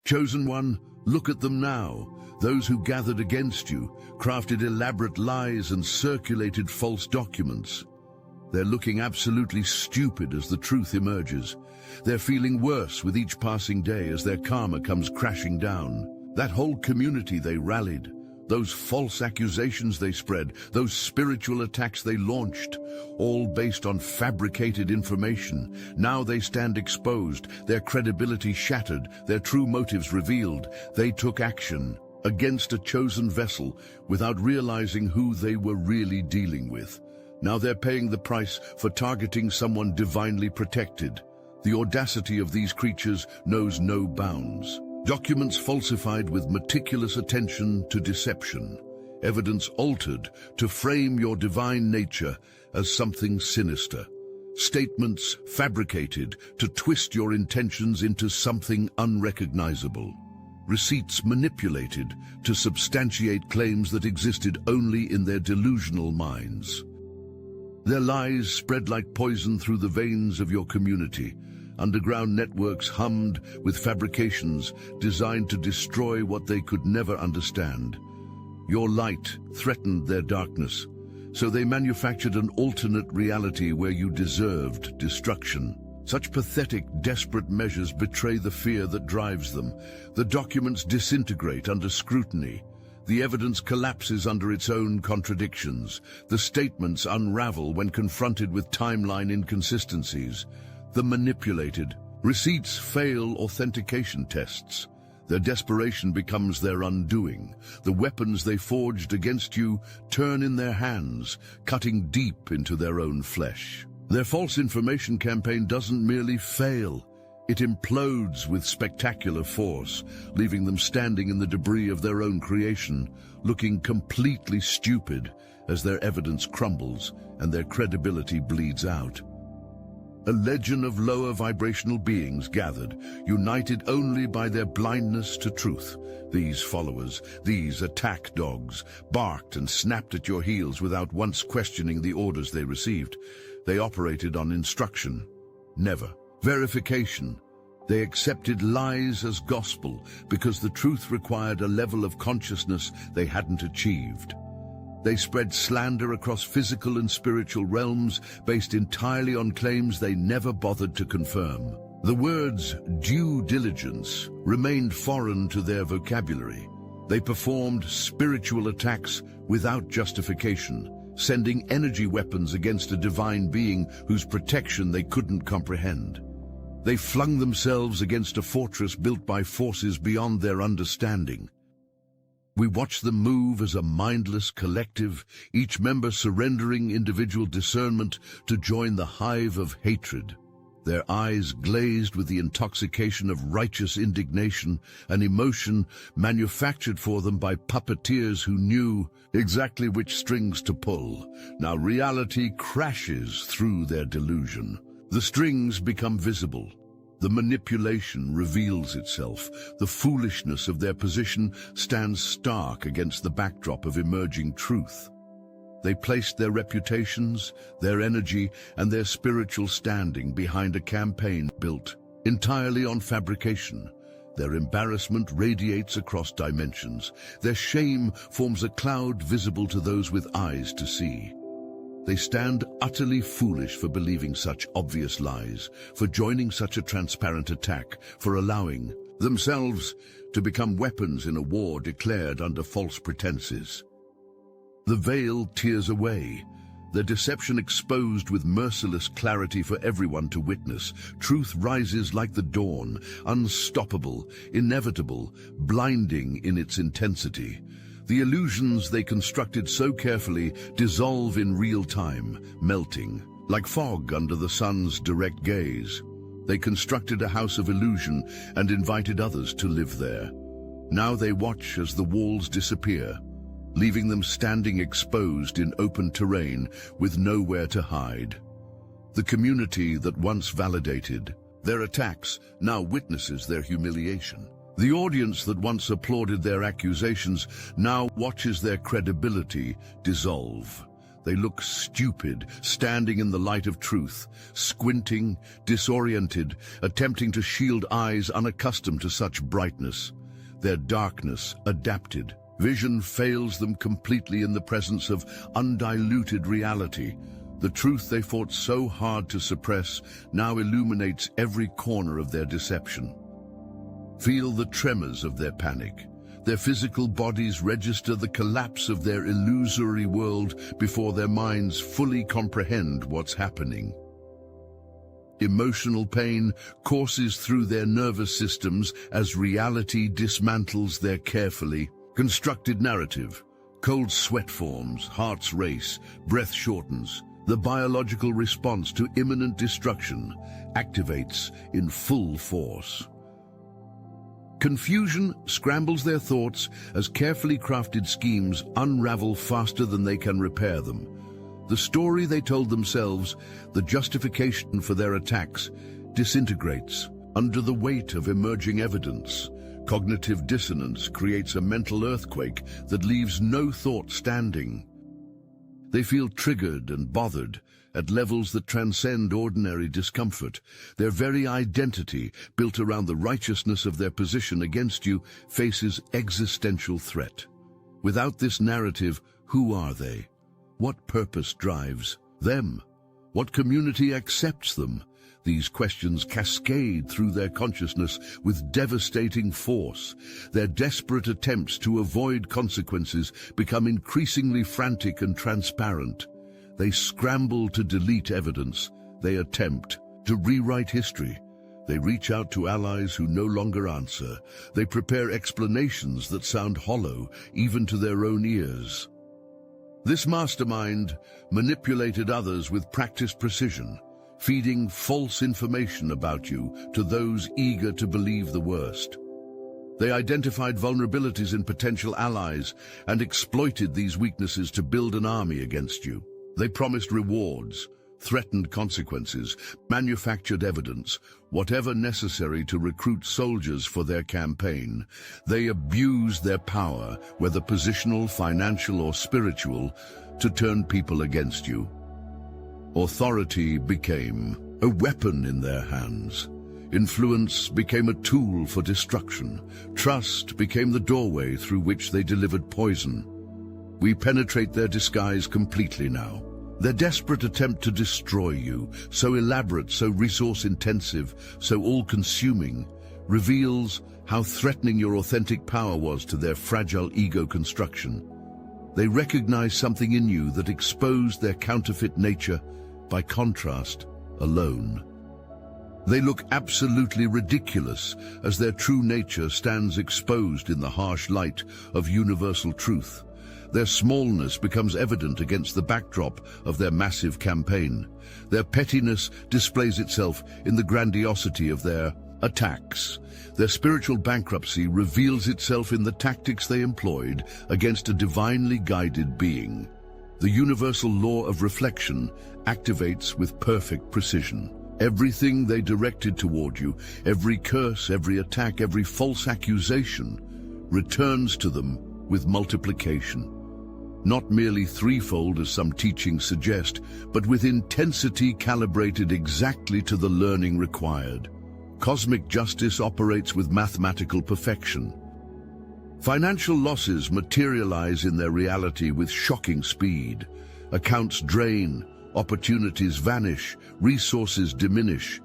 Chosen One, look at them now. Those who gathered against you, crafted elaborate lies and circulated false documents. They're looking absolutely stupid as the truth emerges. They're feeling worse with each passing day as their karma comes crashing down. That whole community they rallied, those false accusations they spread, those spiritual attacks they launched, all based on fabricated information. Now they stand exposed, their credibility shattered, their true motives revealed. They took action against a chosen vessel without realizing who they were really dealing with. Now they're paying the price for targeting someone divinely protected. The audacity of these creatures knows no bounds. Documents falsified with meticulous attention to deception. Evidence altered to frame your divine nature as something sinister. Statements fabricated to twist your intentions into something unrecognizable. Receipts manipulated to substantiate claims that existed only in their delusional minds. Their lies spread like poison through the veins of your community. Underground networks hummed with fabrications designed to destroy what they could never understand. Your light threatened their darkness, so they manufactured an alternate reality where you deserved destruction. Such pathetic, desperate measures betray the fear that drives them. The documents disintegrate under scrutiny. The evidence collapses under its own contradictions. The statements unravel when confronted with timeline inconsistencies. The manipulated. Receipts fail authentication tests. Their desperation becomes their undoing. The weapons they forged against you turn in their hands, cutting deep into their own flesh. Their false information campaign doesn't merely fail. It implodes with spectacular force, leaving them standing in the debris of their own creation, looking completely stupid as their evidence crumbles and their credibility bleeds out. A legion of lower vibrational beings gathered, united only by their blindness to truth. These followers, these attack dogs, barked and snapped at your heels without once questioning the orders they received. They operated on instruction, never verification. They accepted lies as gospel because the truth required a level of consciousness they hadn't achieved. They spread slander across physical and spiritual realms based entirely on claims they never bothered to confirm. The words due diligence remained foreign to their vocabulary. They performed spiritual attacks without justification, sending energy weapons against a divine being whose protection they couldn't comprehend. They flung themselves against a fortress built by forces beyond their understanding. We watch them move as a mindless collective, each member surrendering individual discernment to join the hive of hatred. Their eyes glazed with the intoxication of righteous indignation, an emotion manufactured for them by puppeteers who knew exactly which strings to pull. Now reality crashes through their delusion. The strings become visible. The manipulation reveals itself. The foolishness of their position stands stark against the backdrop of emerging truth. They placed their reputations, their energy, and their spiritual standing behind a campaign built entirely on fabrication. Their embarrassment radiates across dimensions. Their shame forms a cloud visible to those with eyes to see. They stand utterly foolish for believing such obvious lies, for joining such a transparent attack, for allowing themselves to become weapons in a war declared under false pretenses. The veil tears away, their deception exposed with merciless clarity for everyone to witness. Truth rises like the dawn, unstoppable, inevitable, blinding in its intensity. The illusions they constructed so carefully dissolve in real time, melting, like fog under the sun's direct gaze. They constructed a house of illusion and invited others to live there. Now they watch as the walls disappear, leaving them standing exposed in open terrain with nowhere to hide. The community that once validated their attacks now witnesses their humiliation. The audience that once applauded their accusations now watches their credibility dissolve. They look stupid, standing in the light of truth, squinting, disoriented, attempting to shield eyes unaccustomed to such brightness. Their darkness adapted. Vision fails them completely in the presence of undiluted reality. The truth they fought so hard to suppress now illuminates every corner of their deception. Feel the tremors of their panic. Their physical bodies register the collapse of their illusory world before their minds fully comprehend what's happening. Emotional pain courses through their nervous systems as reality dismantles their carefully constructed narrative. Cold sweat forms, hearts race, breath shortens. The biological response to imminent destruction activates in full force. Confusion scrambles their thoughts as carefully crafted schemes unravel faster than they can repair them. The story they told themselves, the justification for their attacks, disintegrates under the weight of emerging evidence. Cognitive dissonance creates a mental earthquake that leaves no thought standing. They feel triggered and bothered at levels that transcend ordinary discomfort. Their very identity, built around the righteousness of their position against you, faces existential threat. Without this narrative, who are they? What purpose drives them? What community accepts them? These questions cascade through their consciousness with devastating force. Their desperate attempts to avoid consequences become increasingly frantic and transparent. They scramble to delete evidence. They attempt to rewrite history. They reach out to allies who no longer answer. They prepare explanations that sound hollow, even to their own ears. This mastermind manipulated others with practiced precision, feeding false information about you to those eager to believe the worst. They identified vulnerabilities in potential allies and exploited these weaknesses to build an army against you. They promised rewards, threatened consequences, manufactured evidence, whatever necessary to recruit soldiers for their campaign. They abused their power, whether positional, financial, or spiritual, to turn people against you. Authority became a weapon in their hands. Influence became a tool for destruction. Trust became the doorway through which they delivered poison. We penetrate their disguise completely now. Their desperate attempt to destroy you, so elaborate, so resource-intensive, so all-consuming, reveals how threatening your authentic power was to their fragile ego construction. They recognize something in you that exposed their counterfeit nature, by contrast, alone. They look absolutely ridiculous as their true nature stands exposed in the harsh light of universal truth. Their smallness becomes evident against the backdrop of their massive campaign. Their pettiness displays itself in the grandiosity of their attacks. Their spiritual bankruptcy reveals itself in the tactics they employed against a divinely guided being. The universal law of reflection activates with perfect precision. Everything they directed toward you, every curse, every attack, every false accusation, returns to them with multiplication. Not merely threefold as some teachings suggest, but with intensity calibrated exactly to the learning required. Cosmic justice operates with mathematical perfection. Financial losses materialize in their reality with shocking speed. Accounts drain, opportunities vanish, resources diminish.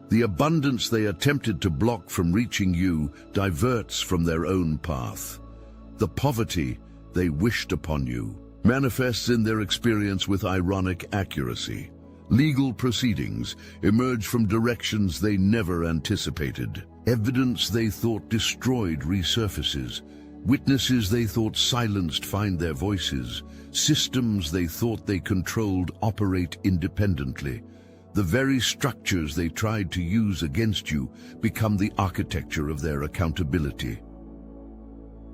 The abundance they attempted to block from reaching you diverts from their own path. The poverty they wished upon you manifests in their experience with ironic accuracy. Legal proceedings emerge from directions they never anticipated. Evidence they thought destroyed resurfaces. Witnesses they thought silenced find their voices. Systems they thought they controlled operate independently. The very structures they tried to use against you become the architecture of their accountability.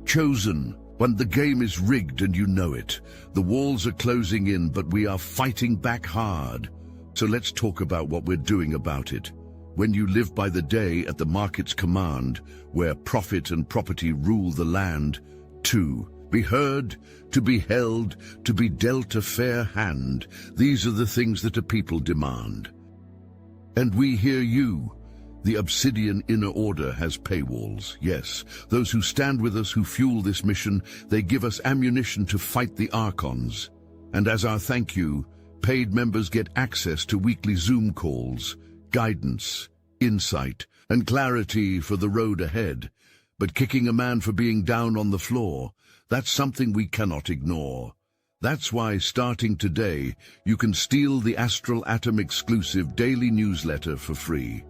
Chosen, when the game is rigged and you know it. The walls are closing in, but we are fighting back hard. So let's talk about what we're doing about it. When you live by the day at the market's command, where profit and property rule the land, 2. be heard, to be held, to be dealt a fair hand. These are the things that a people demand. And we hear you. The Obsidian Inner Order has paywalls, yes. Those who stand with us, who fuel this mission, they give us ammunition to fight the Archons. And as our thank you, paid members get access to weekly Zoom calls, guidance, insight, and clarity for the road ahead. But kicking a man for being down on the floor, that's something we cannot ignore. That's why, starting today, you can steal the Astral Atom exclusive daily newsletter for free.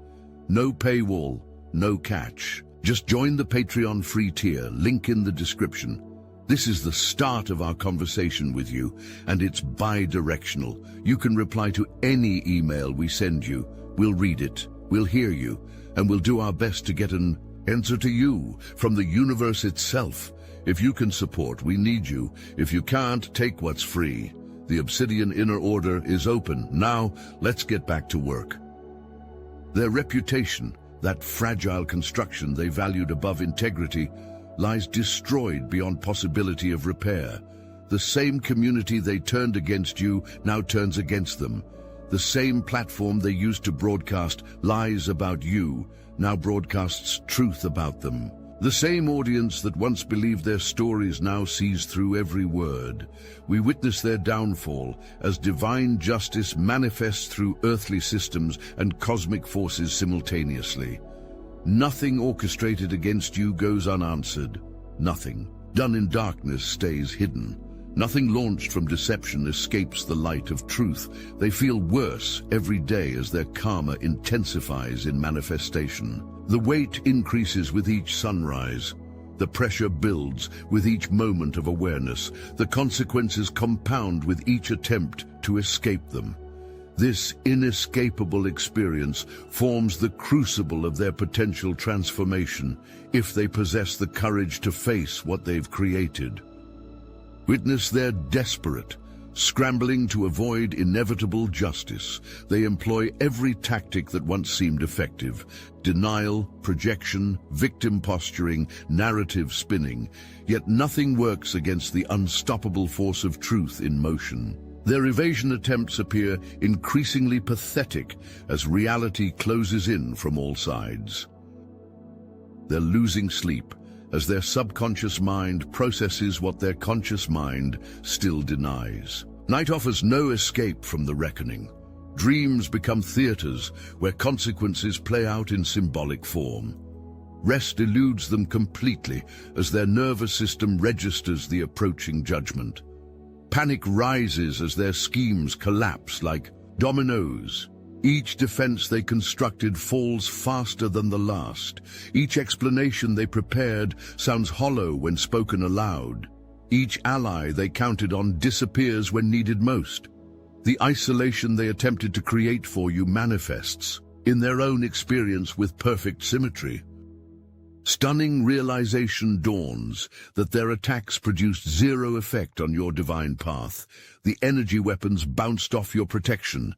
No paywall, no catch. Just join the Patreon free tier, link in the description. This is the start of our conversation with you, and it's bi-directional. You can reply to any email we send you. We'll read it, we'll hear you, and we'll do our best to get an answer to you from the universe itself. If you can support, we need you. If you can't, take what's free. The Obsidian Inner Order is open. Now, let's get back to work. Their reputation, that fragile construction they valued above integrity, lies destroyed beyond possibility of repair. The same community they turned against you now turns against them. The same platform they used to broadcast lies about you now broadcasts truth about them. The same audience that once believed their stories now sees through every word. We witness their downfall as divine justice manifests through earthly systems and cosmic forces simultaneously. Nothing orchestrated against you goes unanswered. Nothing done in darkness stays hidden. Nothing launched from deception escapes the light of truth. They feel worse every day as their karma intensifies in manifestation. The weight increases with each sunrise. The pressure builds with each moment of awareness. The consequences compound with each attempt to escape them. This inescapable experience forms the crucible of their potential transformation if they possess the courage to face what they've created. Witness their desperate, scrambling to avoid inevitable justice. They employ every tactic that once seemed effective: denial, projection, victim posturing, narrative spinning. Yet nothing works against the unstoppable force of truth in motion. Their evasion attempts appear increasingly pathetic as reality closes in from all sides. They're losing sleep as their subconscious mind processes what their conscious mind still denies. Night offers no escape from the reckoning. Dreams become theaters where consequences play out in symbolic form. Rest eludes them completely as their nervous system registers the approaching judgment. Panic rises as their schemes collapse like dominoes. Each defense they constructed falls faster than the last. Each explanation they prepared sounds hollow when spoken aloud. Each ally they counted on disappears when needed most. The isolation they attempted to create for you manifests in their own experience with perfect symmetry. Stunning realization dawns that their attacks produced zero effect on your divine path. The energy weapons bounced off your protection.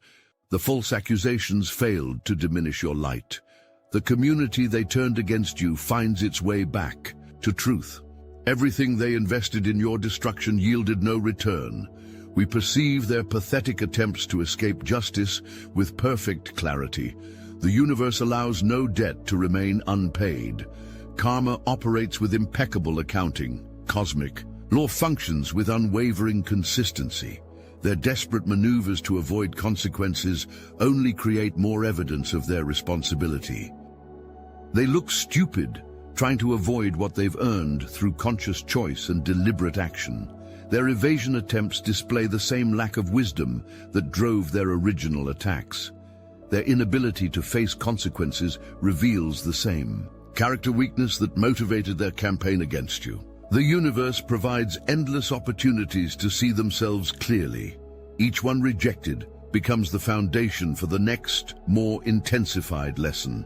The false accusations failed to diminish your light. The community they turned against you finds its way back to truth. Everything they invested in your destruction yielded no return. We perceive their pathetic attempts to escape justice with perfect clarity. The universe allows no debt to remain unpaid. Karma operates with impeccable accounting. Cosmic law functions with unwavering consistency. Their desperate maneuvers to avoid consequences only create more evidence of their responsibility. They look stupid, trying to avoid what they've earned through conscious choice and deliberate action. Their evasion attempts display the same lack of wisdom that drove their original attacks. Their inability to face consequences reveals the same character weakness that motivated their campaign against you. The universe provides endless opportunities to see themselves clearly. Each one rejected becomes the foundation for the next, more intensified lesson.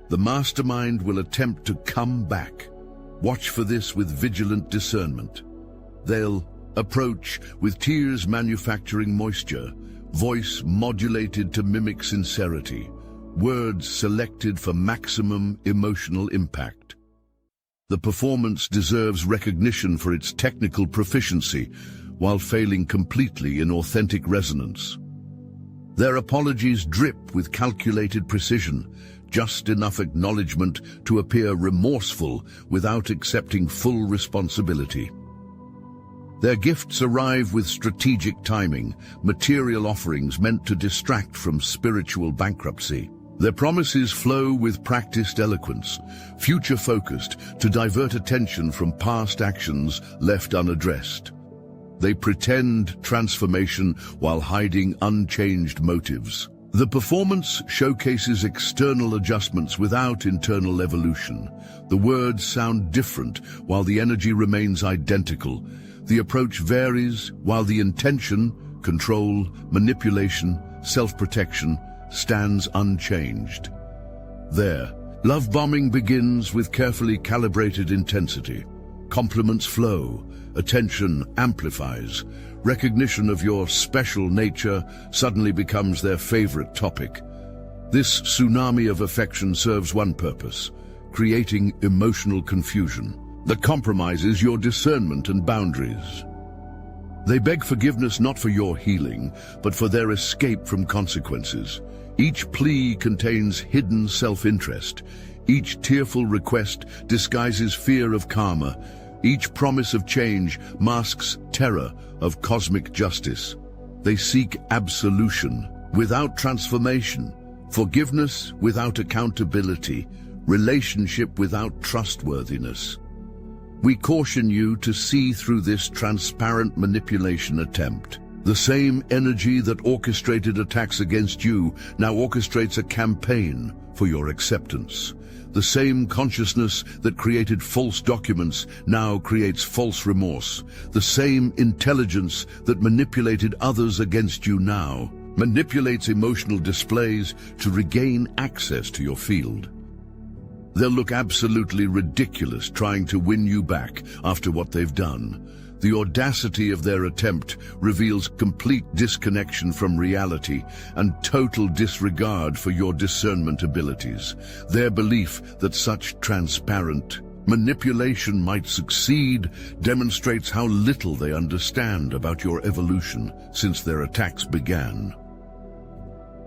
The mastermind will attempt to come back. Watch for this with vigilant discernment. They'll approach with tears manufacturing moisture, voice modulated to mimic sincerity, words selected for maximum emotional impact. The performance deserves recognition for its technical proficiency, while failing completely in authentic resonance. Their apologies drip with calculated precision, just enough acknowledgement to appear remorseful without accepting full responsibility. Their gifts arrive with strategic timing, material offerings meant to distract from spiritual bankruptcy. Their promises flow with practiced eloquence, future-focused to divert attention from past actions left unaddressed. They pretend transformation while hiding unchanged motives. The performance showcases external adjustments without internal evolution. The words sound different while the energy remains identical. The approach varies while the intention, control, manipulation, self-protection stands unchanged. There, love bombing begins with carefully calibrated intensity. Compliments flow, attention amplifies. Recognition of your special nature suddenly becomes their favorite topic. This tsunami of affection serves one purpose: creating emotional confusion that compromises your discernment and boundaries. They beg forgiveness not for your healing, but for their escape from consequences. Each plea contains hidden self-interest. Each tearful request disguises fear of karma. Each promise of change masks terror of cosmic justice. They seek absolution without transformation, forgiveness without accountability, relationship without trustworthiness. We caution you to see through this transparent manipulation attempt. The same energy that orchestrated attacks against you now orchestrates a campaign for your acceptance. The same consciousness that created false documents now creates false remorse. The same intelligence that manipulated others against you now manipulates emotional displays to regain access to your field. They'll look absolutely ridiculous trying to win you back after what they've done. The audacity of their attempt reveals complete disconnection from reality and total disregard for your discernment abilities. Their belief that such transparent manipulation might succeed demonstrates how little they understand about your evolution since their attacks began.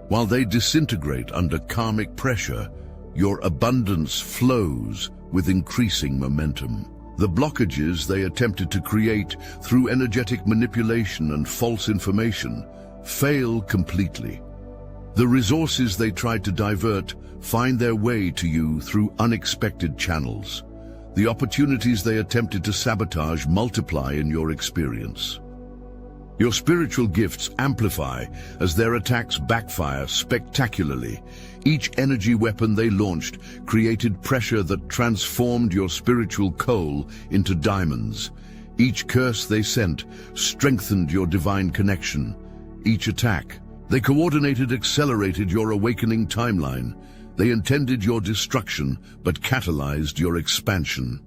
While they disintegrate under karmic pressure, your abundance flows with increasing momentum. The blockages they attempted to create through energetic manipulation and false information fail completely. The resources they tried to divert find their way to you through unexpected channels. The opportunities they attempted to sabotage multiply in your experience. Your spiritual gifts amplify as their attacks backfire spectacularly. Each energy weapon they launched created pressure that transformed your spiritual coal into diamonds. Each curse they sent strengthened your divine connection. Each attack they coordinated accelerated your awakening timeline. They intended your destruction but catalyzed your expansion.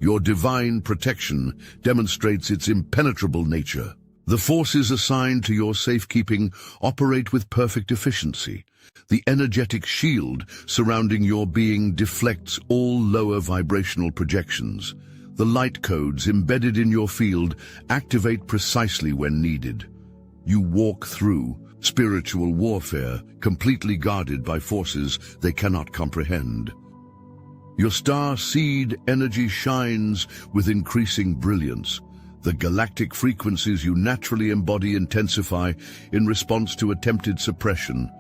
Your divine protection demonstrates its impenetrable nature. The forces assigned to your safekeeping operate with perfect efficiency. The energetic shield surrounding your being deflects all lower vibrational projections. The light codes embedded in your field activate precisely when needed. You walk through spiritual warfare, completely guarded by forces they cannot comprehend. Your star seed energy shines with increasing brilliance. The galactic frequencies you naturally embody intensify in response to attempted suppression.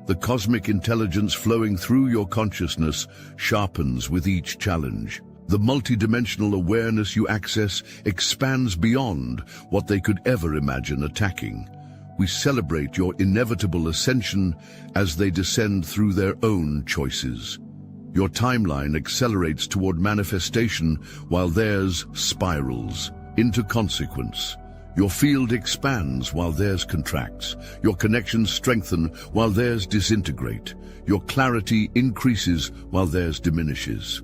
The cosmic intelligence flowing through your consciousness sharpens with each challenge. The multidimensional awareness you access expands beyond what they could ever imagine attacking. We celebrate your inevitable ascension as they descend through their own choices. Your timeline accelerates toward manifestation while theirs spirals into consequence. Your field expands while theirs contracts. Your connections strengthen while theirs disintegrate. Your clarity increases while theirs diminishes.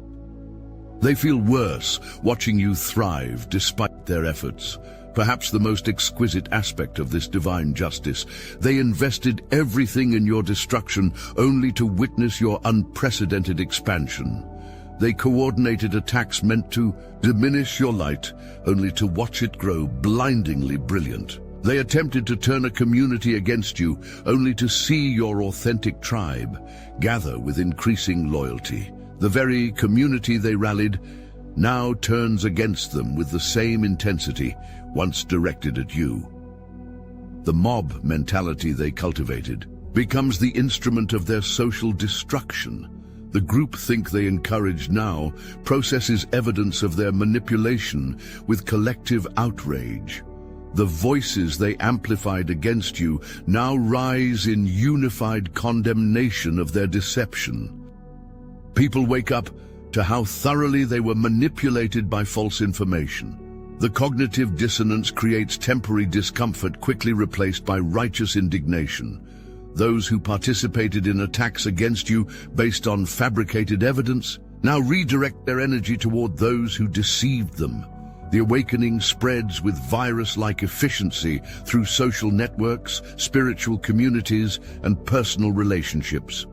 They feel worse watching you thrive despite their efforts. Perhaps the most exquisite aspect of this divine justice, they invested everything in your destruction only to witness your unprecedented expansion. They coordinated attacks meant to diminish your light, only to watch it grow blindingly brilliant. They attempted to turn a community against you, only to see your authentic tribe gather with increasing loyalty. The very community they rallied now turns against them with the same intensity once directed at you. The mob mentality they cultivated becomes the instrument of their social destruction. The groupthink they encourage now processes evidence of their manipulation with collective outrage. The voices they amplified against you now rise in unified condemnation of their deception. People wake up to how thoroughly they were manipulated by false information. The cognitive dissonance creates temporary discomfort, quickly replaced by righteous indignation. Those who participated in attacks against you based on fabricated evidence now redirect their energy toward those who deceived them. The awakening spreads with virus-like efficiency through social networks, spiritual communities, and personal relationships.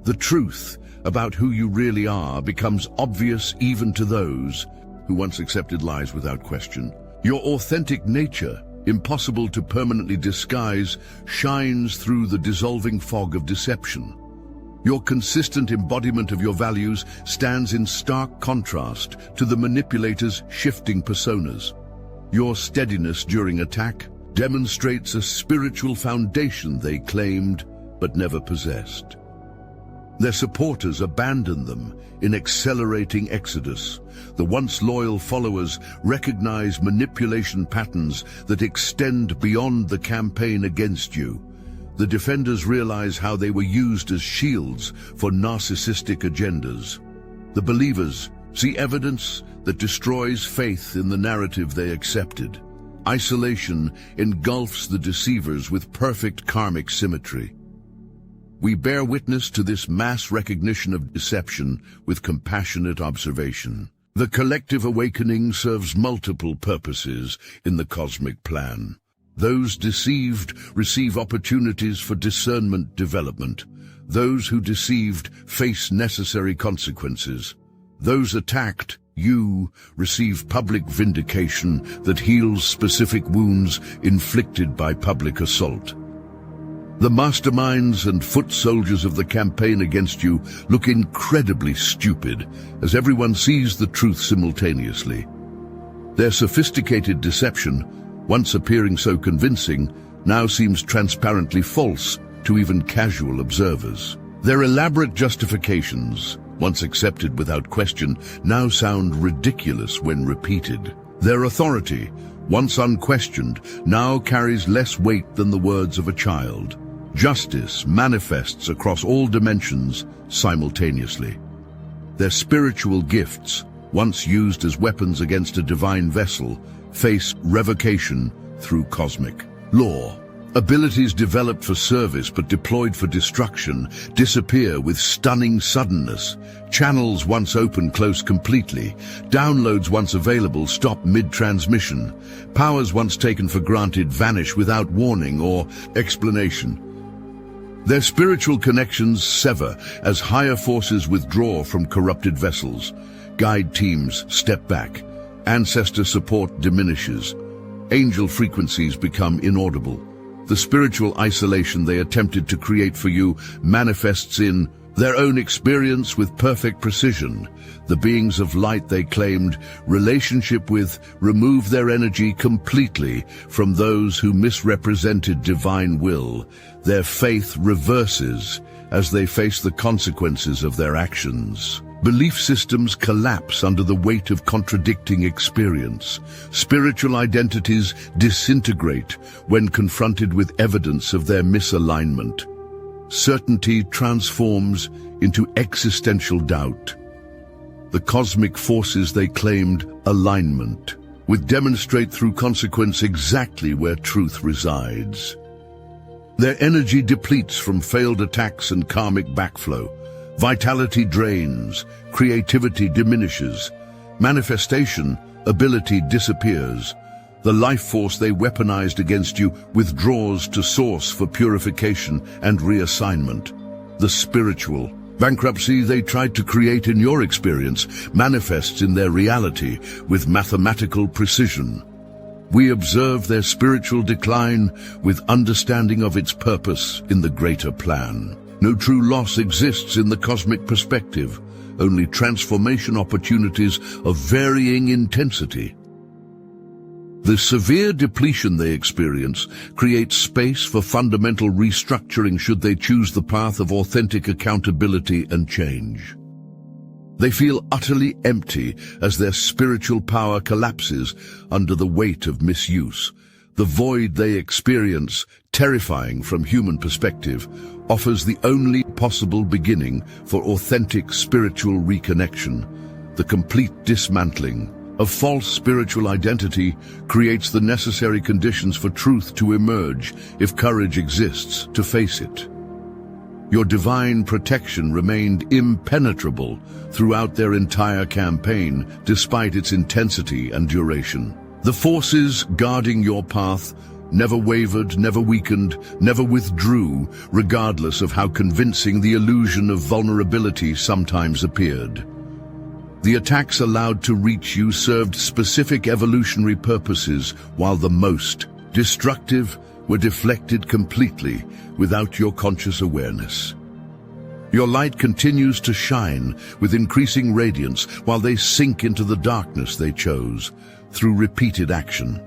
The truth about who you really are becomes obvious even to those who once accepted lies without question. Your authentic nature, impossible to permanently disguise, shines through the dissolving fog of deception. Your consistent embodiment of your values stands in stark contrast to the manipulator's shifting personas. Your steadiness during attack demonstrates a spiritual foundation they claimed but never possessed. Their supporters abandon them in accelerating exodus. The once loyal followers recognize manipulation patterns that extend beyond the campaign against you. The defenders realize how they were used as shields for narcissistic agendas. The believers see evidence that destroys faith in the narrative they accepted. Isolation engulfs the deceivers with perfect karmic symmetry. We bear witness to this mass recognition of deception with compassionate observation. The collective awakening serves multiple purposes in the cosmic plan. Those deceived receive opportunities for discernment development. Those who deceived face necessary consequences. Those attacked, you, receive public vindication that heals specific wounds inflicted by public assault. The masterminds and foot soldiers of the campaign against you look incredibly stupid as everyone sees the truth simultaneously. Their sophisticated deception, once appearing so convincing, now seems transparently false to even casual observers. Their elaborate justifications, once accepted without question, now sound ridiculous when repeated. Their authority, once unquestioned, now carries less weight than the words of a child. Justice manifests across all dimensions simultaneously. Their spiritual gifts, once used as weapons against a divine vessel, face revocation through cosmic law. Abilities developed for service but deployed for destruction disappear with stunning suddenness. Channels once open close completely. Downloads once available stop mid-transmission. Powers once taken for granted vanish without warning or explanation. Their spiritual connections sever as higher forces withdraw from corrupted vessels. Guide teams step back. Ancestor support diminishes. Angel frequencies become inaudible. The spiritual isolation they attempted to create for you manifests in their own experience with perfect precision. The beings of light they claimed relationship with remove their energy completely from those who misrepresented divine will. Their faith reverses as they face the consequences of their actions. Belief systems collapse under the weight of contradicting experience. Spiritual identities disintegrate when confronted with evidence of their misalignment. Certainty transforms into existential doubt. The cosmic forces they claimed alignment, would demonstrate through consequence exactly where truth resides. Their energy depletes from failed attacks and karmic backflow. Vitality drains, creativity diminishes, manifestation ability disappears. The life force they weaponized against you withdraws to source for purification and reassignment. The spiritual Bankruptcy they tried to create in your experience manifests in their reality with mathematical precision. We observe their spiritual decline with understanding of its purpose in the greater plan. No true loss exists in the cosmic perspective, only transformation opportunities of varying intensity. The severe depletion they experience creates space for fundamental restructuring should they choose the path of authentic accountability and change. They feel utterly empty as their spiritual power collapses under the weight of misuse. The void they experience, terrifying from human perspective, offers the only possible beginning for authentic spiritual reconnection. The complete dismantling of false spiritual identity creates the necessary conditions for truth to emerge if courage exists to face it. Your divine protection remained impenetrable throughout their entire campaign, despite its intensity and duration. The forces guarding your path never wavered, never weakened, never withdrew, regardless of how convincing the illusion of vulnerability sometimes appeared. The attacks allowed to reach you served specific evolutionary purposes, while the most destructive were deflected completely without your conscious awareness. Your light continues to shine with increasing radiance while they sink into the darkness they chose through repeated action.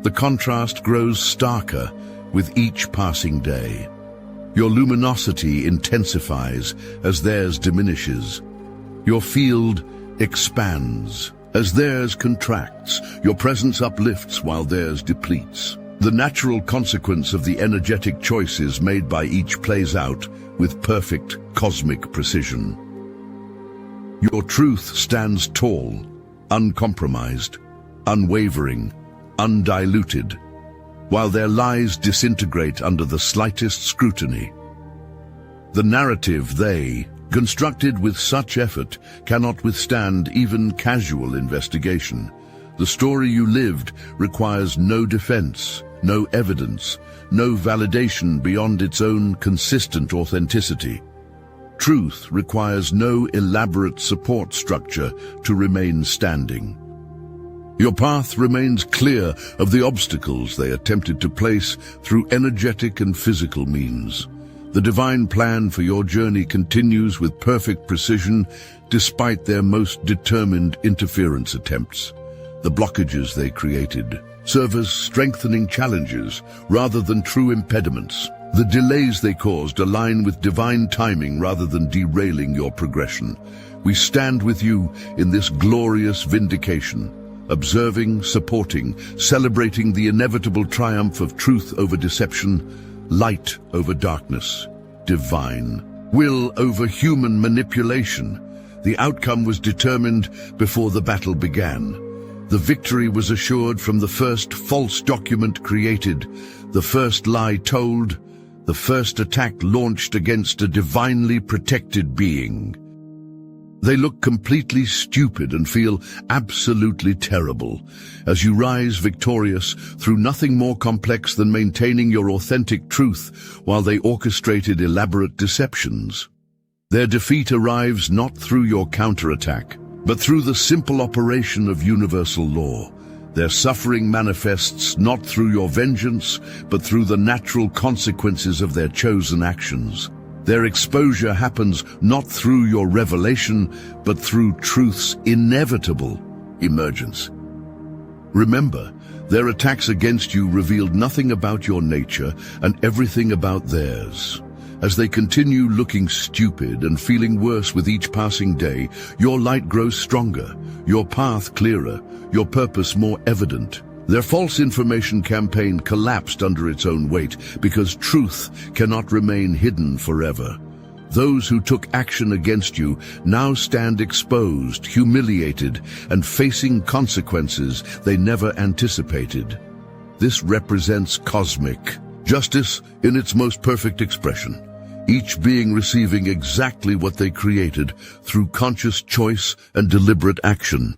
The contrast grows starker with each passing day. Your luminosity intensifies as theirs diminishes. Your field expands as theirs contracts. Your presence uplifts while theirs depletes. The natural consequence of the energetic choices made by each plays out with perfect cosmic precision. Your truth stands tall, uncompromised, unwavering, undiluted, while their lies disintegrate under the slightest scrutiny. The narrative they constructed with such effort cannot withstand even casual investigation. The story you lived requires no defense, no evidence, no validation beyond its own consistent authenticity. Truth requires no elaborate support structure to remain standing. Your path remains clear of the obstacles they attempted to place through energetic and physical means. The divine plan for your journey continues with perfect precision despite their most determined interference attempts. The blockages they created serve as strengthening challenges rather than true impediments. The delays they caused align with divine timing rather than derailing your progression. We stand with you in this glorious vindication, observing, supporting, celebrating the inevitable triumph of truth over deception, light over darkness, divine will over human manipulation. The outcome was determined before the battle began. The victory was assured from the first false document created, the first lie told, the first attack launched against a divinely protected being. They look completely stupid and feel absolutely terrible as you rise victorious through nothing more complex than maintaining your authentic truth while they orchestrated elaborate deceptions. Their defeat arrives not through your counterattack, but through the simple operation of universal law. Their suffering manifests not through your vengeance, but through the natural consequences of their chosen actions. Their exposure happens not through your revelation, but through truth's inevitable emergence. Remember, their attacks against you revealed nothing about your nature and everything about theirs. As they continue looking stupid and feeling worse with each passing day, your light grows stronger, your path clearer, your purpose more evident. Their false information campaign collapsed under its own weight because truth cannot remain hidden forever. Those who took action against you now stand exposed, humiliated, and facing consequences they never anticipated. This represents cosmic justice in its most perfect expression. Each being receiving exactly what they created through conscious choice and deliberate action.